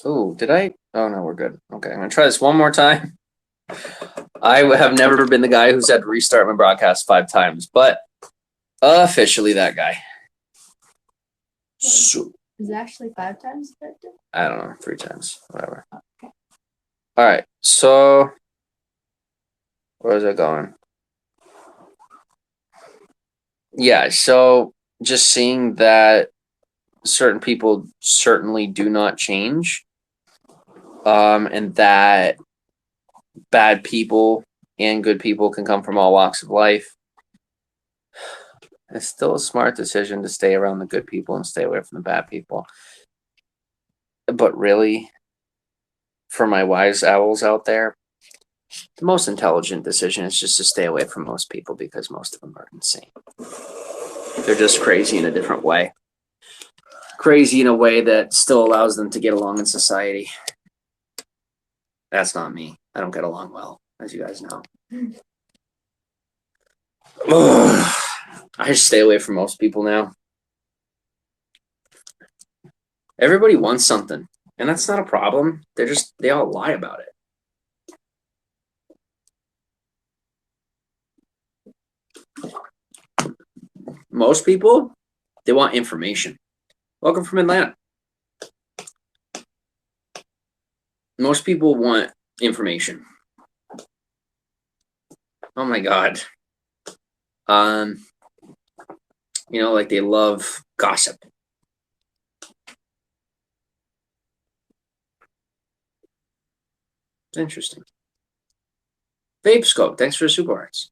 Oh, did I? Oh no, we're good. Okay, I'm gonna try this one more time. I have never been the guy who's had to restart my broadcast 5 times, but officially that guy. So, Is it actually 5 times effective? I don't know, 3 times, whatever. Okay. All right, so where is it going? Yeah, so just seeing that certain people certainly do not change, and that bad people and good people can come from all walks of life. It's still a smart decision to stay around the good people and stay away from the bad people. But really, for my wise owls out there, the most intelligent decision is just to stay away from most people because most of them are insane. They're just crazy in a different way. Crazy in a way that still allows them to get along in society. That's not me. I don't get along well, as you guys know. I just stay away from most people now. Everybody wants something, and that's not a problem. They all lie about it. Most people, they want information. Welcome from Atlanta. Most people want information. Oh my God. Like they love gossip. It's interesting. Vape Scope, thanks for the super arts.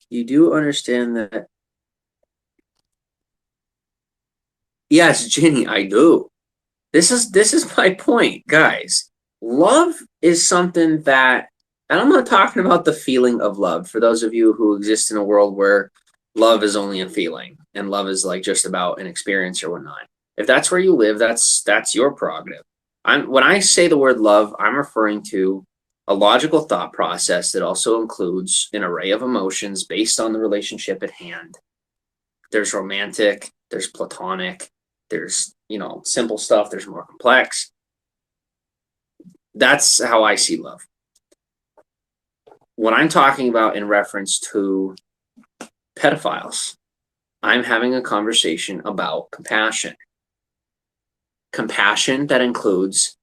You do understand that? Yes, Ginny, I do. This is my point, guys. Love is something that, and I'm not talking about the feeling of love. For those of you who exist in a world where love is only a feeling and love is like just about an experience or whatnot. If that's where you live, that's your prerogative. When I say the word love, I'm referring to a logical thought process that also includes an array of emotions based on the relationship at hand. There's romantic, there's platonic, there's, simple stuff, there's more complex. That's how I see love. What I'm talking about in reference to pedophiles, I'm having a conversation about compassion. Compassion that includes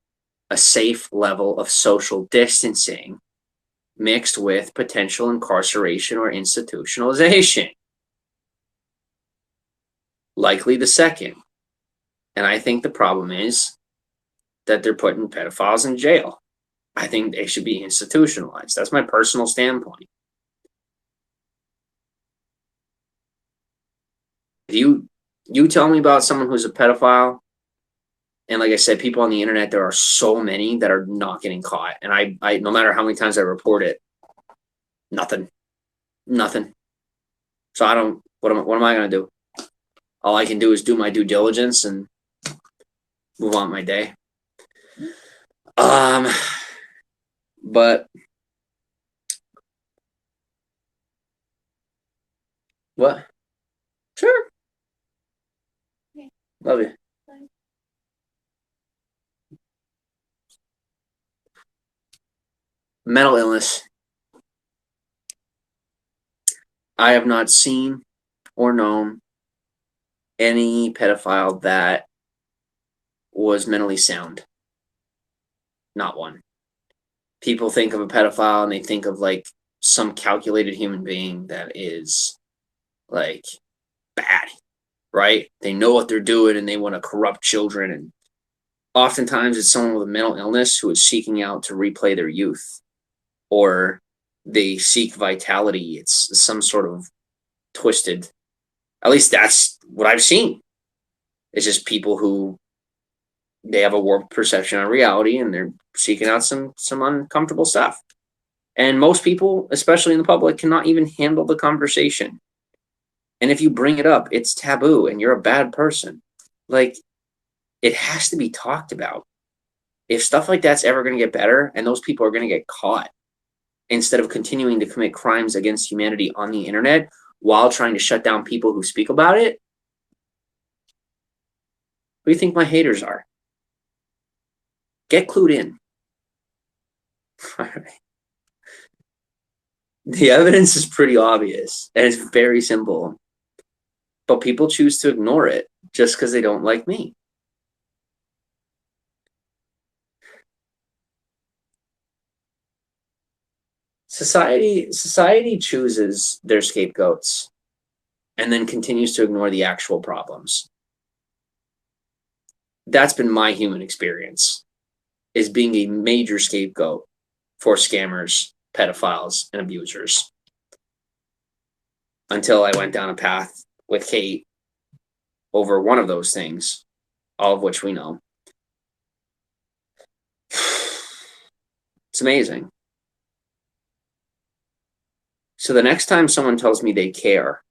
a safe level of social distancing mixed with potential incarceration or institutionalization. Likely the second. And I think the problem is that they're putting pedophiles in jail. I think they should be institutionalized. That's my personal standpoint. If you tell me about someone who's a pedophile, and like I said, people on the internet, there are so many that are not getting caught. And I no matter how many times I report it, nothing. So I don't, what am I going to do? All I can do is do my due diligence and move on with my day. But what? Sure. Okay. Love you. Bye. Mental illness. I have not seen or known any pedophile that was mentally sound. Not one. People think of a pedophile and they think of like some calculated human being that is like bad, right? They know what they're doing and they want to corrupt children. And oftentimes it's someone with a mental illness who is seeking out to replay their youth, or they seek vitality. It's some sort of twisted, at least that's what I've seen. It's just people who they have a warped perception on reality and they're seeking out some uncomfortable stuff. And most people, especially in the public, cannot even handle the conversation. And if you bring it up, it's taboo and you're a bad person. Like, it has to be talked about. If stuff like that's ever going to get better, and those people are going to get caught, instead of continuing to commit crimes against humanity on the internet while trying to shut down people who speak about it? Who do you think my haters are? Get clued in. All right. The evidence is pretty obvious and it's very simple, but people choose to ignore it just because they don't like me. Society chooses their scapegoats and then continues to ignore the actual problems. That's been my human experience, is being a major scapegoat for scammers, pedophiles, and abusers. Until I went down a path with Kate over one of those things, all of which we know. It's amazing. So the next time someone tells me they care,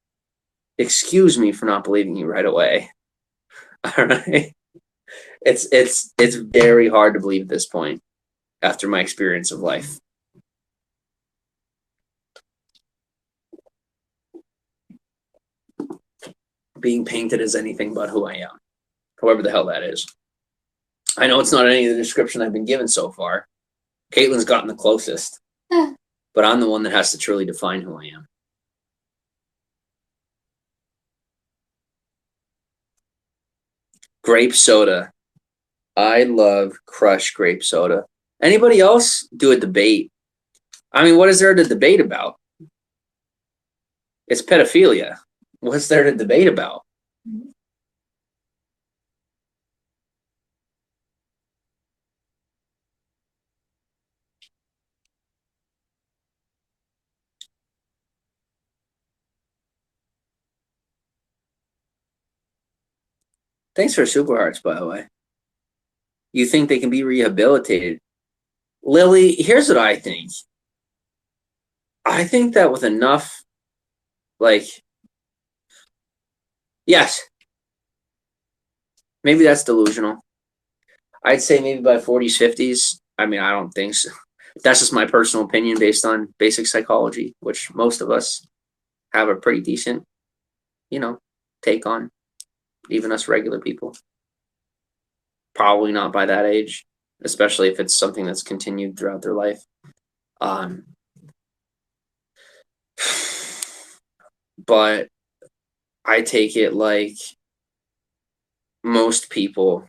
excuse me for not believing you right away. All right. It's very hard to believe at this point after my experience of life. Being painted as anything but who I am, however the hell that is. I know it's not any of the description I've been given so far. Caitlin's gotten the closest, but I'm the one that has to truly define who I am. Grape soda. I love Crush grape soda. Anybody else? Do a debate. I mean, what is there to debate about? It's pedophilia. What's there to debate about? Thanks for Super Hearts, by the way. You think they can be rehabilitated? Lily, here's what I think. I think that with enough, like, yes, maybe that's delusional. I'd say maybe by 40s, 50s. I mean, I don't think so. That's just my personal opinion based on basic psychology, which most of us have a pretty decent, take on, even us regular people. Probably not by that age, especially if it's something that's continued throughout their life. But I take it like most people,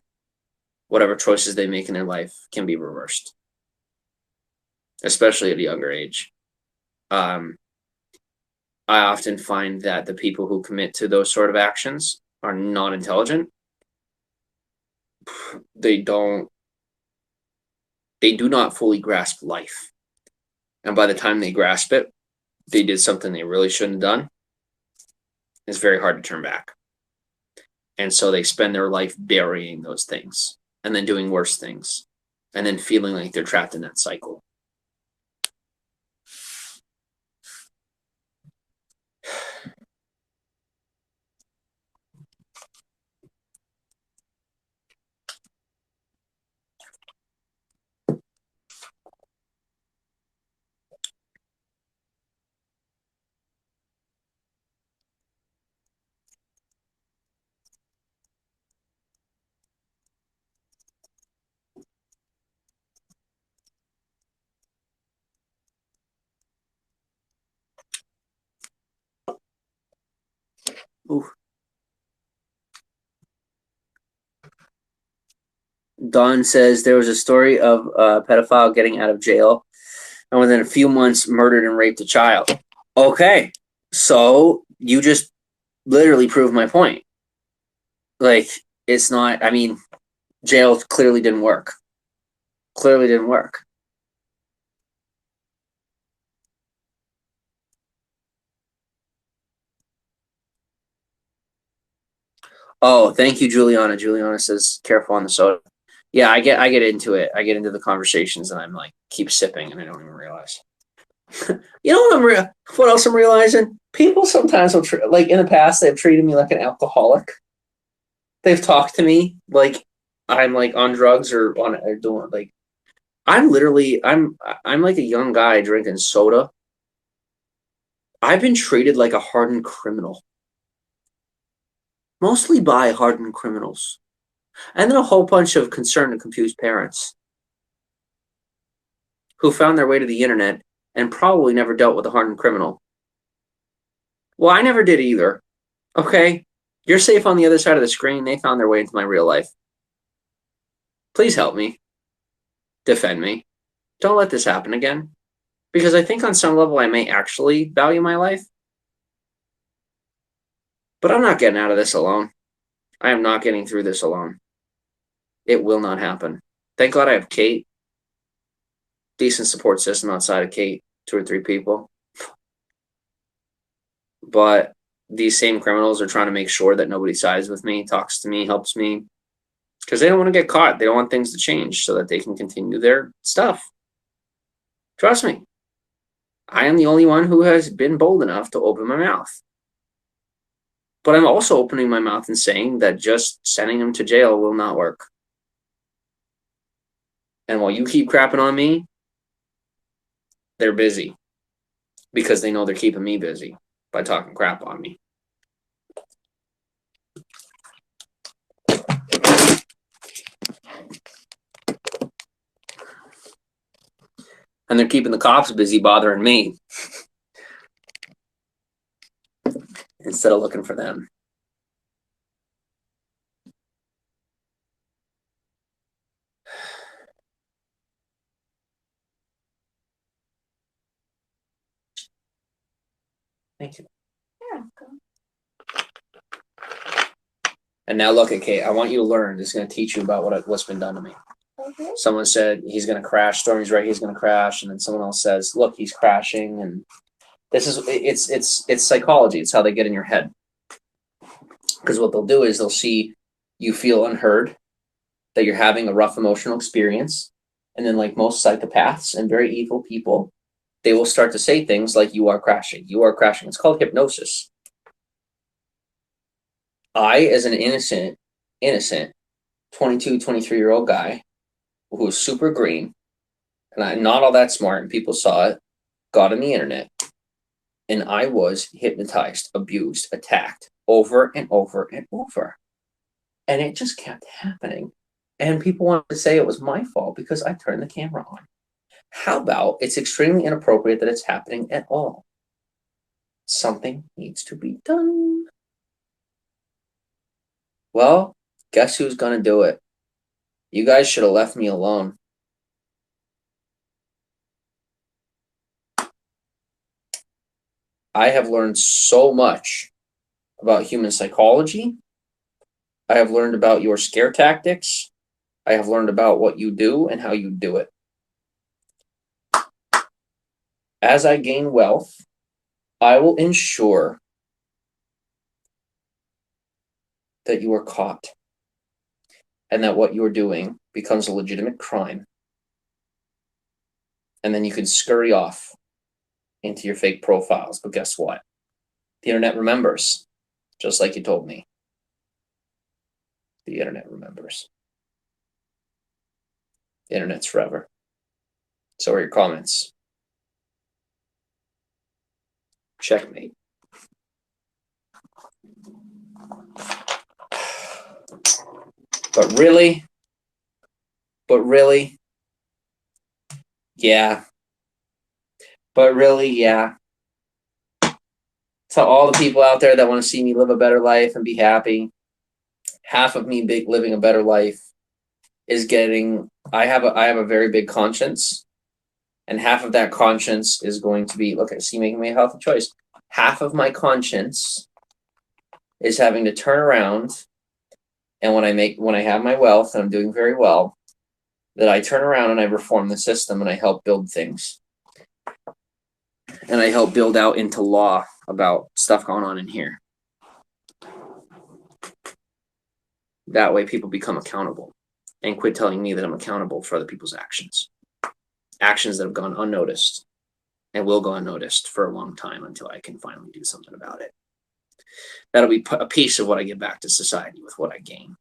whatever choices they make in their life can be reversed, especially at a younger age. I often find that the people who commit to those sort of actions are not intelligent. They do not fully grasp life. And by the time they grasp it, they did something they really shouldn't have done. It's very hard to turn back. And so they spend their life burying those things and then doing worse things and then feeling like they're trapped in that cycle. Ooh. Don says there was a story of a pedophile getting out of jail and within a few months murdered and raped a child. Okay, so you just literally proved my point. Like, it's not, I mean, jail clearly didn't work. Clearly didn't work. Oh, thank you, Juliana. Juliana says, careful on the soda. Yeah, I get into it. I get into the conversations and I'm like, keep sipping and I don't even realize. You know what else I'm realizing? People sometimes will, like in the past, they've treated me like an alcoholic. They've talked to me like I'm like on drugs or doing like I'm like a young guy drinking soda. I've been treated like a hardened criminal, mostly by hardened criminals, and then a whole bunch of concerned and confused parents who found their way to the internet and probably never dealt with a hardened criminal. Well, I never did either. Okay? You're safe on the other side of the screen. They found their way into my real life. Please help me. Defend me. Don't let this happen again. Because I think on some level I may actually value my life. But I'm not getting out of this alone. I am not getting through this alone. It will not happen. Thank God I have Kate. Decent support system outside of Kate. 2 or 3 people. But these same criminals are trying to make sure that nobody sides with me, talks to me, helps me. Because they don't want to get caught. They don't want things to change so that they can continue their stuff. Trust me. I am the only one who has been bold enough to open my mouth. But I'm also opening my mouth and saying that just sending them to jail will not work. And while you keep crapping on me, they're busy. Because they know they're keeping me busy by talking crap on me. And they're keeping the cops busy bothering me instead of looking for them. Thank you. Yeah, go. And now look at Kate. I want you to learn. This is going to teach you about what's been done to me. Okay. Someone said he's going to crash. Stormy's right. He's going to crash. And then someone else says, look, he's crashing. And this is it's psychology. It's how they get in your head. Because what they'll do is they'll see you feel unheard, that you're having a rough emotional experience. And then, like most psychopaths and very evil people, they will start to say things like, you are crashing. You are crashing. It's called hypnosis. I, as an innocent 22, 23-year-old guy who was super green, and I'm not all that smart, and people saw it, got on the internet, and I was hypnotized, abused, attacked over and over and over. And it just kept happening. And people wanted to say it was my fault because I turned the camera on. How about it's extremely inappropriate that it's happening at all? Something needs to be done. Well, guess who's going to do it? You guys should have left me alone. I have learned so much about human psychology. I have learned about your scare tactics. I have learned about what you do and how you do it. As I gain wealth, I will ensure that you are caught and that what you're doing becomes a legitimate crime. And then you can scurry off into your fake profiles. But guess what? The internet remembers, just like you told me. The internet remembers. The internet's forever. So are your comments. Checkmate. But really, yeah. But really, yeah. To all the people out there that want to see me live a better life and be happy, half of me living a better life is getting. I have a very big conscience, and half of that conscience is going to be, look, I see making me a healthy choice. Half of my conscience is having to turn around, and when I have my wealth and I'm doing very well, that I turn around and I reform the system and I help build things. And I help build out into law about stuff going on in here. That way people become accountable and quit telling me that I'm accountable for other people's actions. Actions that have gone unnoticed and will go unnoticed for a long time until I can finally do something about it. That'll be a piece of what I give back to society with what I gain.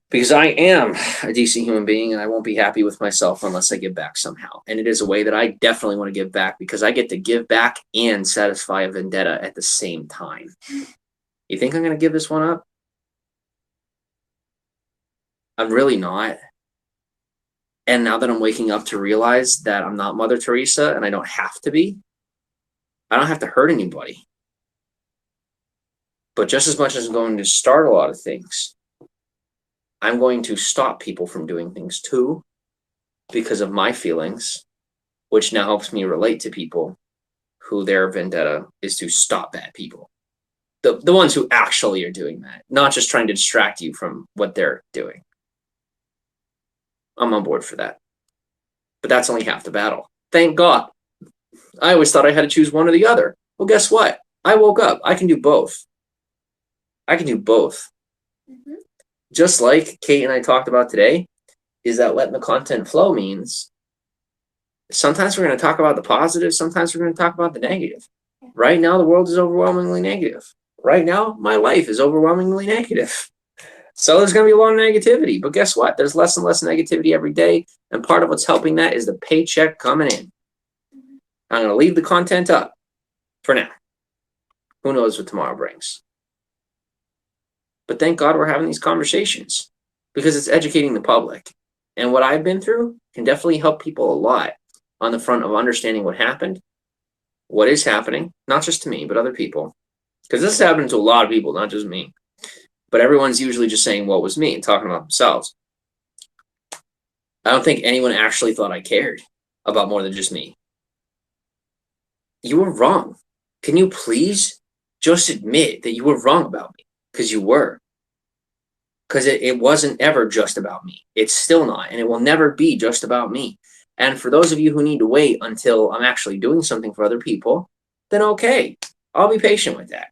because I am a decent human being and I won't be happy with myself unless I give back somehow. And it is a way that I definitely want to give back because I get to give back and satisfy a vendetta at the same time. You think I'm going to give this one up? I'm really not. And now that I'm waking up to realize that I'm not Mother Teresa and I don't have to be, I don't have to hurt anybody. But just as much as I'm going to start a lot of things, I'm going to stop people from doing things too because of my feelings, which now helps me relate to people who their vendetta is to stop bad people. The ones who actually are doing that, not just trying to distract you from what they're doing. I'm on board for that. But that's only half the battle. Thank God. I always thought I had to choose one or the other. Well, guess what? I woke up. I can do both. I can do both. Mm-hmm. Just like Kate and I talked about today, is that letting the content flow means sometimes we're going to talk about the positive, sometimes we're going to talk about the negative. Right now, the world is overwhelmingly negative. Right now, my life is overwhelmingly negative. So there's going to be a lot of negativity. But guess what? There's less and less negativity every day. And part of what's helping that is the paycheck coming in. I'm going to leave the content up for now. Who knows what tomorrow brings? But thank God we're having these conversations because it's educating the public. And what I've been through can definitely help people a lot on the front of understanding what happened, what is happening, not just to me, but other people. Because this is happening to a lot of people, not just me. But everyone's usually just saying what was me and talking about themselves. I don't think anyone actually thought I cared about more than just me. You were wrong. Can you please just admit that you were wrong about me? Because you were. Because it wasn't ever just about me. It's still not, and it will never be just about me. And for those of you who need to wait until I'm actually doing something for other people, then okay, I'll be patient with that.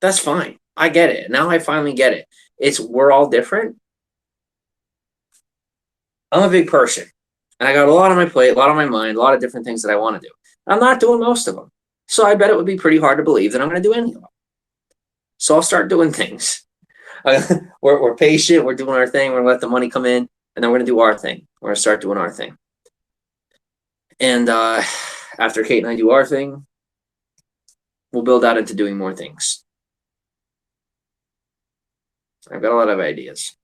That's fine. I get it. Now I finally get it. We're all different. I'm a big person, and I got a lot on my plate, a lot on my mind, a lot of different things that I want to do. I'm not doing most of them. So I bet it would be pretty hard to believe that I'm going to do any of them. So I'll start doing things. We're patient. We're doing our thing. We're going to let the money come in, and then we're going to do our thing. We're going to start doing our thing. And after Kate and I do our thing, we'll build out into doing more things. I've got a lot of ideas.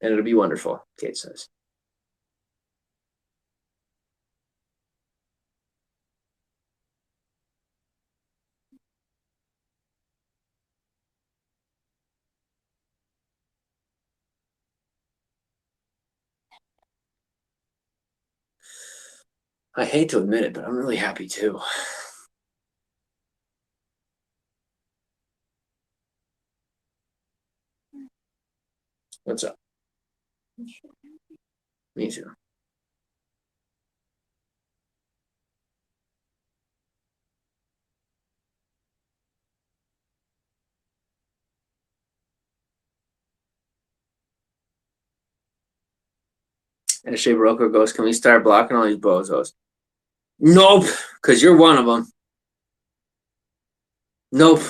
And it'll be wonderful, Kate says. I hate to admit it, but I'm really happy too. What's up? Me too. And Saroka goes, can we start blocking all these bozos? Nope, because you're one of them. Nope.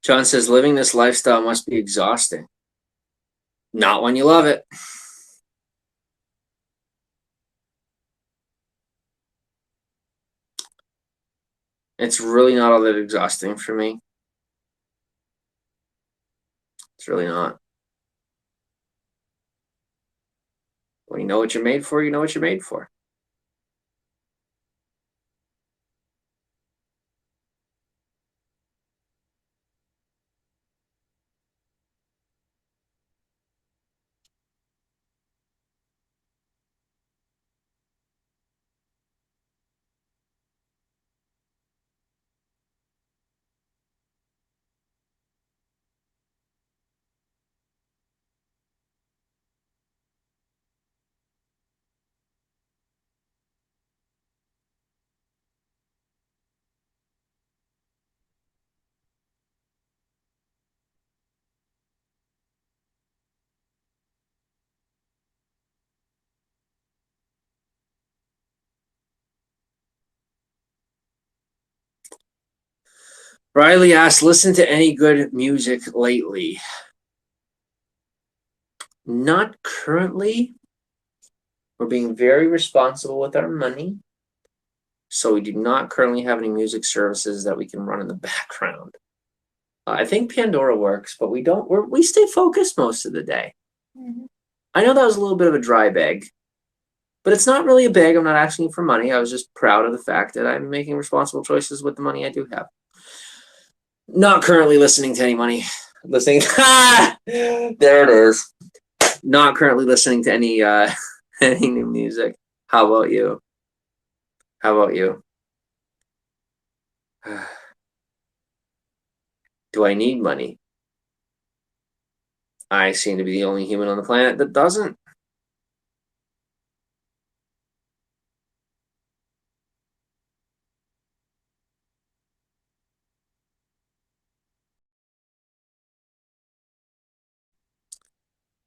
John says, living this lifestyle must be exhausting. Not when you love it. It's really not all that exhausting for me. It's really not. When you know what you're made for, you know what you're made for. Riley asked, listen to any good music lately? Not currently. We're being very responsible with our money. So we do not currently have any music services that we can run in the background. I think Pandora works, but we stay focused most of the day. Mhm. I know that was a little bit of a dry bag, but it's not really a beg. I'm not asking for money. I was just proud of the fact that I'm making responsible choices with the money I do have. Not currently listening to any money. Listening. There it is. Not currently listening to any any new music. How about you? How about you? Do I need money? I seem to be the only human on the planet that doesn't.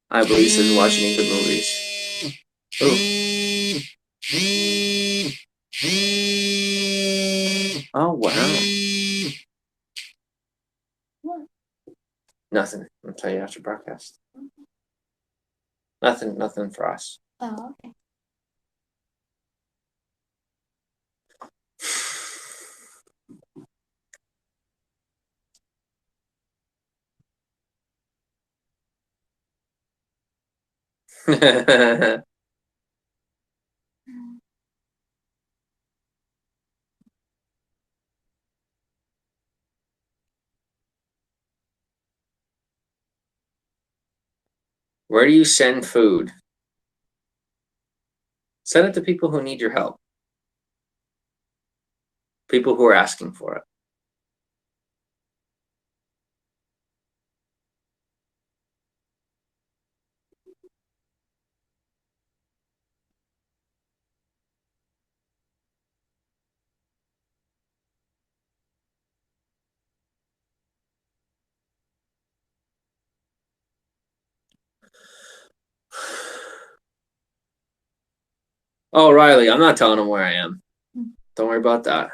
I believe this is watching any good movies. Ooh. Oh wow. What? Nothing. I'll tell you after broadcast. Nothing for us. Oh, okay. Where do you send food? Send it to people who need your help. People who are asking for it. Oh, Riley, I'm not telling them where I am. Don't worry about that.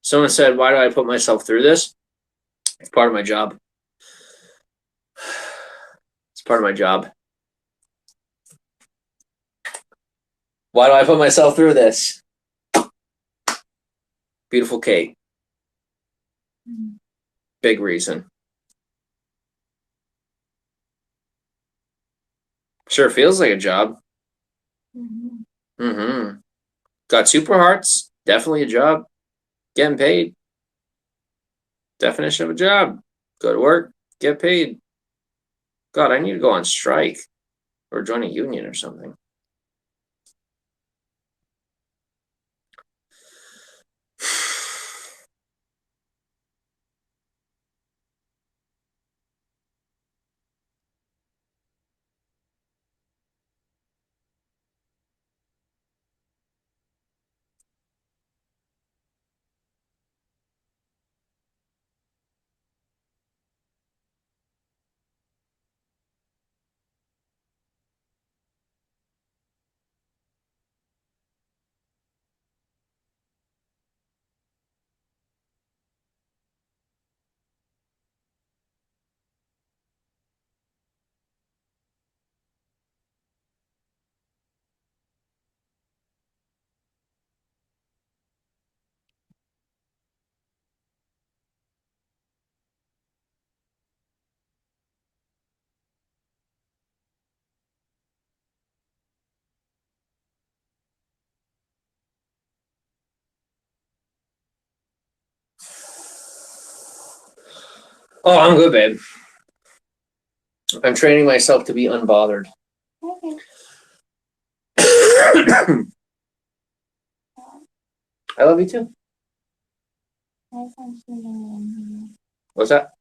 Someone said, why do I put myself through this? It's part of my job. It's part of my job. Why do I put myself through this? Beautiful Kate. Big reason. Sure feels like a job. Mm-hmm. Got super hearts. Definitely a job. Getting paid. Definition of a job. Go to work. Get paid. God, I need to go on strike or join a union or something. Oh, I'm good, babe. I'm training myself to be unbothered. Okay. I love you too. What's that?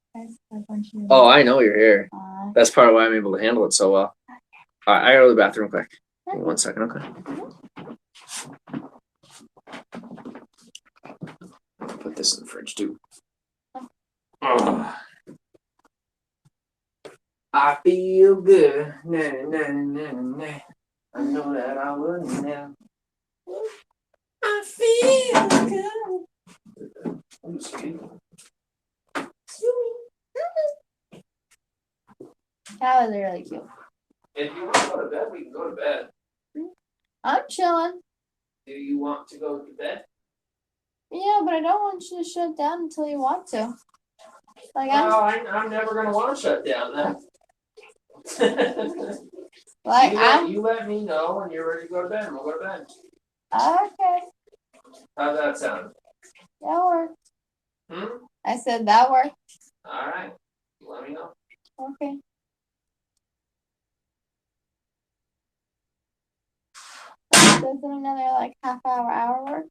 Oh, I know you're here. That's part of why I'm able to handle it so well. All right, I gotta go to the bathroom quick. Give me 1 second, okay? Put this in the fridge too. Oh. I feel good. Nah, nah, nah, nah. I know that I will now. I feel good. I'm sweet. That was really cute. If you want to go to bed, we can go to bed. I'm chilling. Do you want to go to bed? Yeah, but I don't want you to shut down until you want to. Like I'm never gonna want to shut down then. You let me know when you're ready to go to bed, and we'll go to bed. Okay. How's that sound? That works. Hmm? I said that works. All right. You let me know. Okay. Doesn't another like hour work?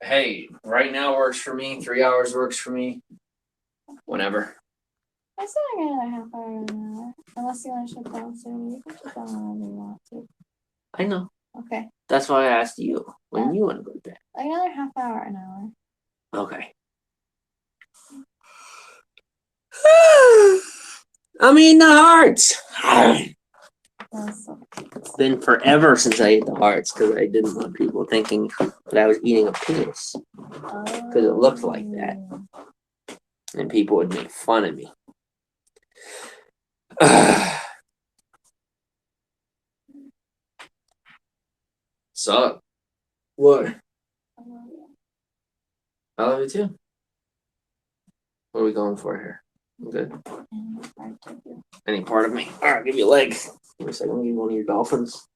Hey, right now works for me. 3 hours works for me. Whenever. I said I got another half hour or an hour. Unless you want to shut down soon. You can shut down whenever you want to. I know. Okay. That's why I asked you when you want to go to bed. Like another half hour, an hour. Okay. I'm eating the hearts. It's been forever since I ate the hearts because I didn't want people thinking that I was eating a penis because it looked like that, and people would make fun of me. So, what? I love you too. What are we going for here? I'm good. Any part of me? All right, give you a leg. Give me a second. I'll give you one of your dolphins.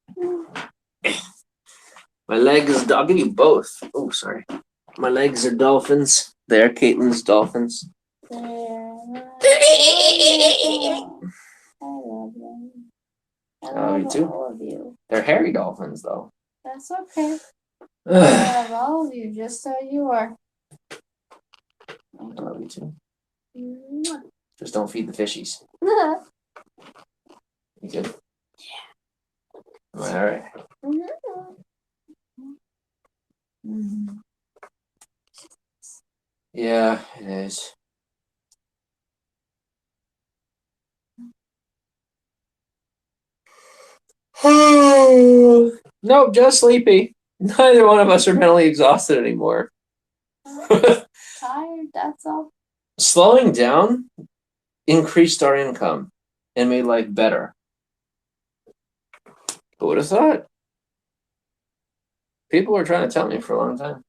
My legs. I'll give you both. Oh, sorry. My legs are dolphins. They're Caitlin's dolphins. I love them. I love you too. all of you. They're hairy dolphins, though. That's okay. I love all of you just so you are. I love you too. Just don't feed the fishies. You good? Yeah. All right. Yeah, it is. Nope, just sleepy. Neither one of us are mentally exhausted anymore. Tired, that's all. Slowing down increased our income and made life better. Who would have thought? People were trying to tell me for a long time.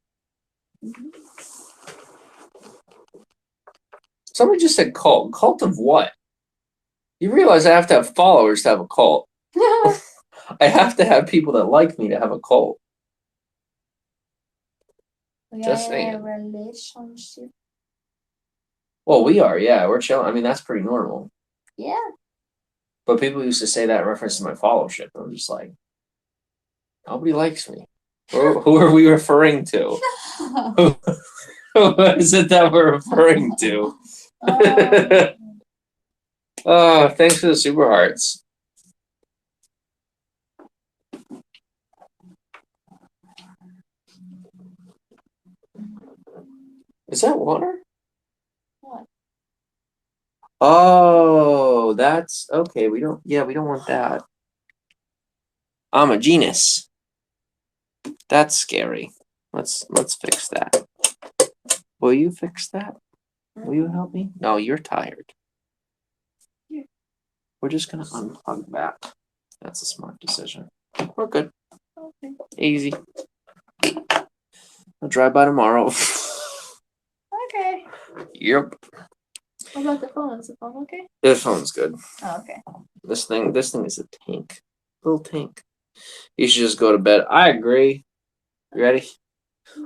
Somebody just said cult. Cult of what? You realize I have to have followers to have a cult. I have to have people that like me to have a cult. Just saying. A relationship. Well, we are, yeah. We're chilling. I mean, that's pretty normal. Yeah. But people used to say that in reference to my followership. I'm just like, nobody likes me. Who are we referring to? Who is it that we're referring to? Oh, thanks for the super hearts. Is that water? What? Oh, that's okay. We don't want that. I'm a genus. That's scary. Let's fix that. Will you fix that? Will you help me? No, you're tired. Yeah. We're just gonna unplug that. That's a smart decision. We're good. Okay. Easy. I'll drive by tomorrow. Okay. Yep. What about the phone? Is the phone okay? This phone's good. Oh, okay. This thing is a tank. Little tank. You should just go to bed. I agree. You ready?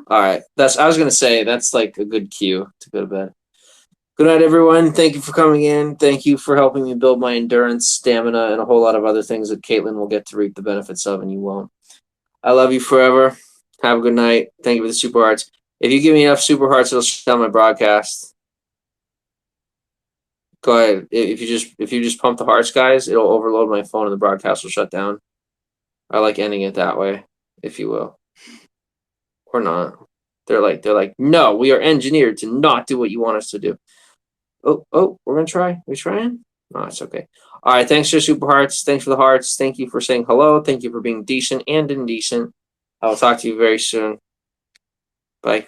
All right. I was gonna say that's like a good cue to go to bed. Good night, everyone. Thank you for coming in. Thank you for helping me build my endurance, stamina, and a whole lot of other things that Caitlin will get to reap the benefits of, and you won't. I love you forever. Have a good night. Thank you for the super hearts. If you give me enough super hearts, it'll shut down my broadcast. Go ahead. If you just pump the hearts, guys, it'll overload my phone and the broadcast will shut down. I like ending it that way, if you will. Or not. They're like, no, we are engineered to not do what you want us to do. Oh, we're gonna try. We trying? No, it's okay. All right, thanks for super hearts. Thanks for the hearts. Thank you for saying hello. Thank you for being decent and indecent. I will talk to you very soon. Bye.